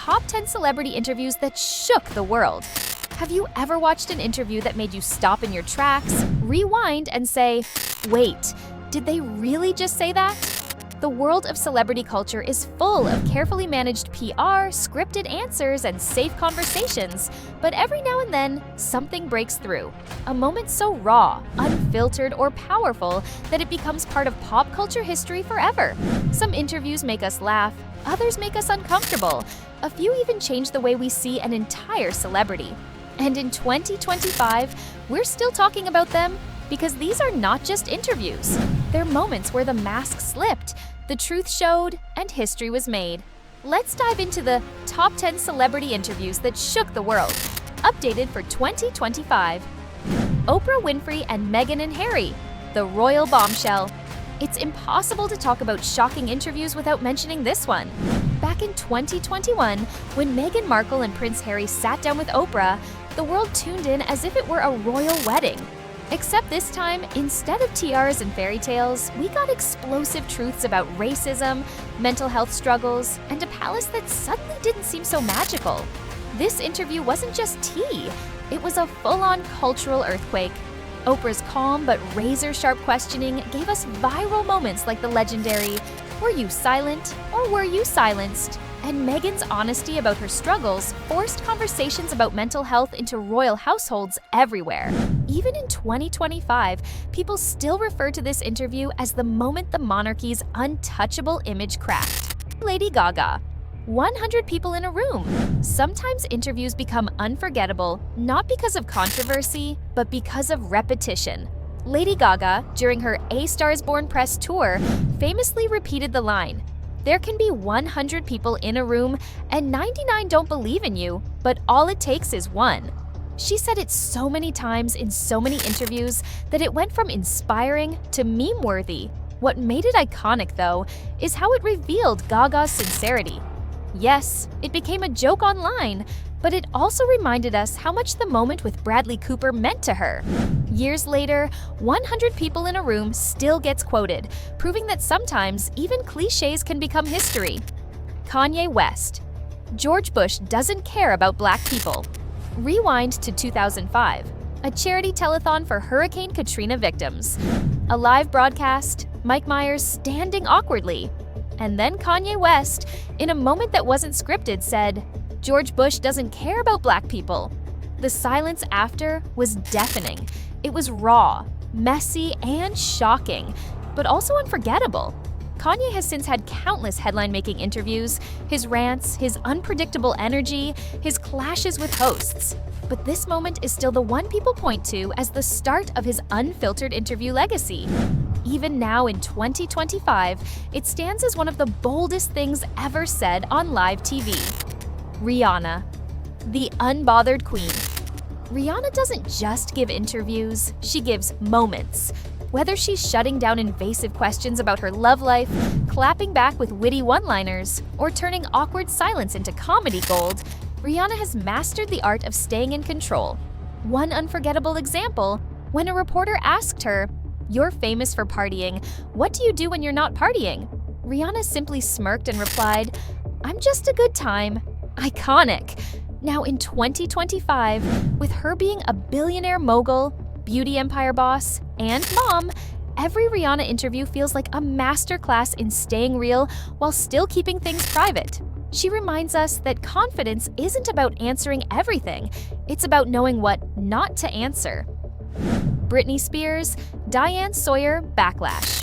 top 10 celebrity interviews that shook the world. Have you ever watched an interview that made you stop in your tracks, rewind, and say, wait, did they really just say that? The world of celebrity culture is full of carefully managed PR, scripted answers, and safe conversations, but every now and then, something breaks through. A moment so raw, unfiltered, or powerful that it becomes part of pop culture history forever. Some interviews make us laugh, others make us uncomfortable. A few even change the way we see an entire celebrity. And in 2025, we're still talking about them because these are not just interviews. They're moments where the mask slipped, the truth showed, and history was made. Let's dive into the top 10 celebrity interviews that shook the world, updated for 2025. Oprah Winfrey and Meghan and Harry, the royal bombshell. It's impossible to talk about shocking interviews without mentioning this one. Back in 2021, when Meghan Markle and Prince Harry sat down with Oprah, the world tuned in as if it were a royal wedding. Except this time, instead of tiaras and fairy tales, we got explosive truths about racism, mental health struggles, and a palace that suddenly didn't seem so magical. This interview wasn't just tea, it was a full-on cultural earthquake. Oprah's calm but razor-sharp questioning gave us viral moments like the legendary, "Were you silent or were you silenced?" And Meghan's honesty about her struggles forced conversations about mental health into royal households everywhere. Even in 2025, people still refer to this interview as the moment the monarchy's untouchable image cracked. Lady Gaga. 100 people in a room. Sometimes interviews become unforgettable, not because of controversy, but because of repetition. Lady Gaga, during her A Star is Born press tour, famously repeated the line, "There can be 100 people in a room and 99 don't believe in you, but all it takes is one." She said it so many times in so many interviews that it went from inspiring to meme-worthy. What made it iconic, though, is how it revealed Gaga's sincerity. Yes, it became a joke online, but it also reminded us how much the moment with Bradley Cooper meant to her. Years later, 100 people in a room still gets quoted, proving that sometimes even cliches can become history. Kanye West. George Bush doesn't care about Black people. Rewind to 2005, a charity telethon for Hurricane Katrina victims. A live broadcast, Mike Myers standing awkwardly. And then Kanye West, in a moment that wasn't scripted, said, "George Bush doesn't care about Black people." The silence after was deafening. It was raw, messy, and shocking, but also unforgettable. Kanye has since had countless headline-making interviews, his rants, his unpredictable energy, his clashes with hosts. But this moment is still the one people point to as the start of his unfiltered interview legacy. Even now in 2025, it stands as one of the boldest things ever said on live TV. Rihanna, the unbothered queen. Rihanna doesn't just give interviews, she gives moments. Whether she's shutting down invasive questions about her love life, clapping back with witty one-liners, or turning awkward silence into comedy gold, Rihanna has mastered the art of staying in control. One unforgettable example, when a reporter asked her, "You're famous for partying. What do you do when you're not partying?" Rihanna simply smirked and replied, "I'm just a good time." Iconic. Now in 2025, with her being a billionaire mogul, beauty empire boss, and mom, every Rihanna interview feels like a masterclass in staying real while still keeping things private. She reminds us that confidence isn't about answering everything, it's about knowing what not to answer. Britney Spears, Diane Sawyer backlash.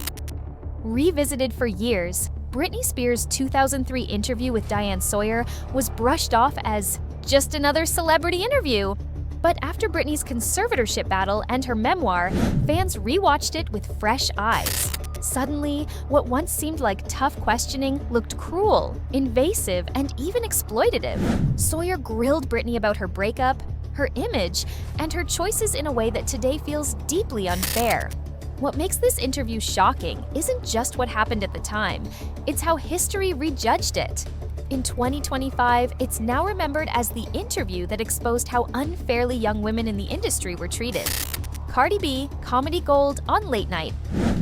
Revisited for years, Britney Spears' 2003 interview with Diane Sawyer was brushed off as just another celebrity interview. But after Britney's conservatorship battle and her memoir, fans rewatched it with fresh eyes. Suddenly, what once seemed like tough questioning looked cruel, invasive, and even exploitative. Sawyer grilled Britney about her breakup, her image, and her choices in a way that today feels deeply unfair. What makes this interview shocking isn't just what happened at the time, it's how history rejudged it. In 2025, it's now remembered as the interview that exposed how unfairly young women in the industry were treated. Cardi B, comedy gold on late night.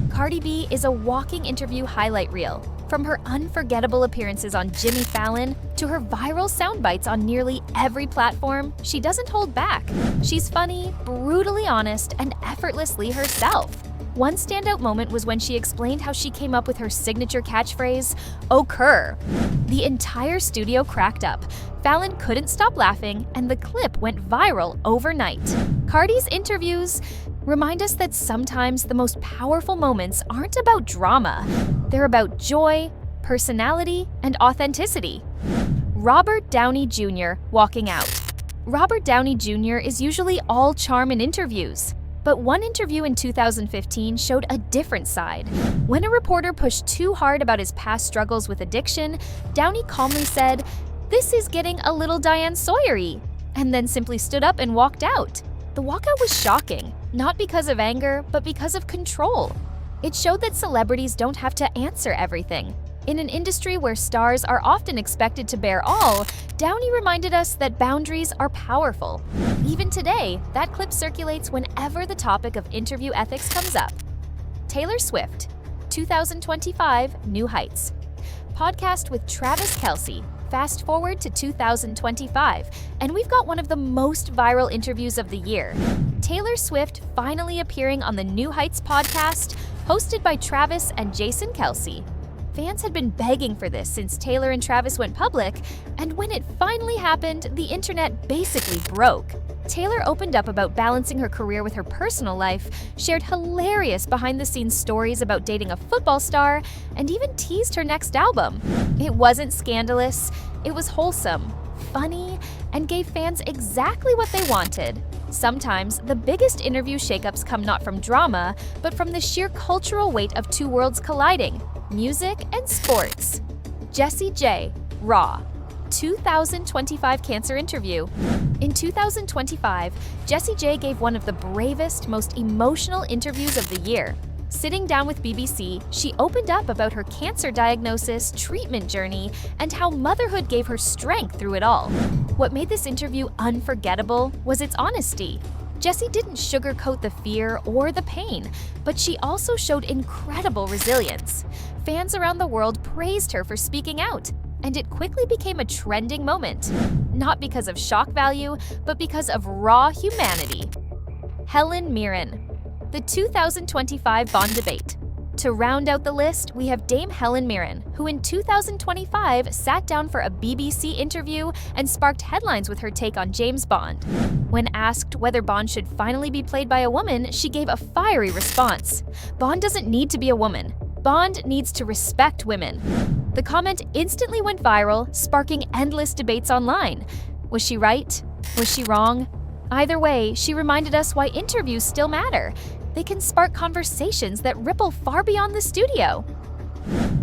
Cardi B is a walking interview highlight reel, From her unforgettable appearances on Jimmy Fallon to her viral sound bites on nearly every platform, she doesn't hold back. She's funny, brutally honest, and effortlessly herself. One standout moment was when she explained how she came up with her signature catchphrase, "Occur." The entire studio cracked up. Fallon couldn't stop laughing, and the clip went viral overnight. Cardi's interviews remind us that sometimes the most powerful moments aren't about drama. They're about joy, personality, and authenticity. Robert Downey Jr. walking out. Robert Downey Jr. is usually all charm in interviews. But one interview in 2015 showed a different side. When a reporter pushed too hard about his past struggles with addiction, Downey calmly said, "This is getting a little Diane Sawyer-y," and then simply stood up and walked out. The walkout was shocking, not because of anger, but because of control. It showed that celebrities don't have to answer everything. In an industry where stars are often expected to bear all, Downey reminded us that boundaries are powerful. Even today, that clip circulates whenever the topic of interview ethics comes up. Taylor Swift, 2025 New Heights. Podcast with Travis Kelce. Fast forward to 2025, and we've got one of the most viral interviews of the year. Taylor Swift finally appearing on the New Heights podcast, hosted by Travis and Jason Kelce. Fans had been begging for this since Taylor and Travis went public, and when it finally happened, the internet basically broke. Taylor opened up about balancing her career with her personal life, shared hilarious behind-the-scenes stories about dating a football star, and even teased her next album. It wasn't scandalous, it was wholesome, funny, and gave fans exactly what they wanted. Sometimes, the biggest interview shakeups come not from drama, but from the sheer cultural weight of two worlds colliding: music and sports. Jessie J, Raw. 2025 cancer interview. In 2025, Jessie J gave one of the bravest, most emotional interviews of the year. Sitting down with BBC, she opened up about her cancer diagnosis, treatment journey, and how motherhood gave her strength through it all. What made this interview unforgettable was its honesty. Jessie didn't sugarcoat the fear or the pain, but she also showed incredible resilience. Fans around the world praised her for speaking out, and it quickly became a trending moment. Not because of shock value, but because of raw humanity. Helen Mirren. The 2025 Bond debate. To round out the list, we have Dame Helen Mirren, who in 2025 sat down for a BBC interview and sparked headlines with her take on James Bond. When asked whether Bond should finally be played by a woman, she gave a fiery response. Bond doesn't need to be a woman. Bond needs to respect women. The comment instantly went viral, sparking endless debates online. Was she right? Was she wrong? Either way, she reminded us why interviews still matter. They can spark conversations that ripple far beyond the studio.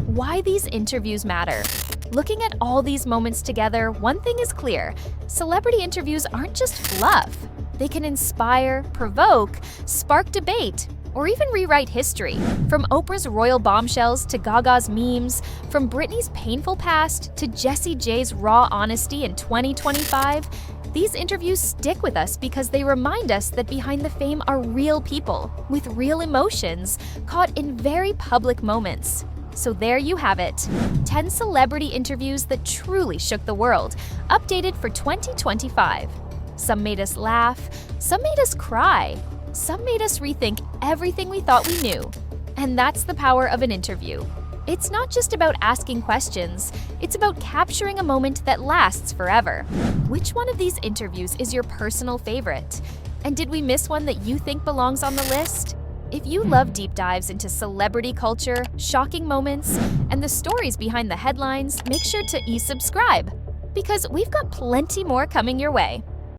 Why these interviews matter. Looking at all these moments together, one thing is clear: celebrity interviews aren't just fluff. They can inspire, provoke, spark debate, or even rewrite history. From Oprah's royal bombshells to Gaga's memes, from Britney's painful past to Jessie J's raw honesty in 2025, these interviews stick with us because they remind us that behind the fame are real people with real emotions caught in very public moments. So there you have it, 10 celebrity interviews that truly shook the world, updated for 2025. Some made us laugh, some made us cry, some made us rethink everything we thought we knew. And that's the power of an interview. It's not just about asking questions, it's about capturing a moment that lasts forever. Which one of these interviews is your personal favorite? And did we miss one that you think belongs on the list? If you love deep dives into celebrity culture, shocking moments, and the stories behind the headlines, make sure to subscribe, because we've got plenty more coming your way.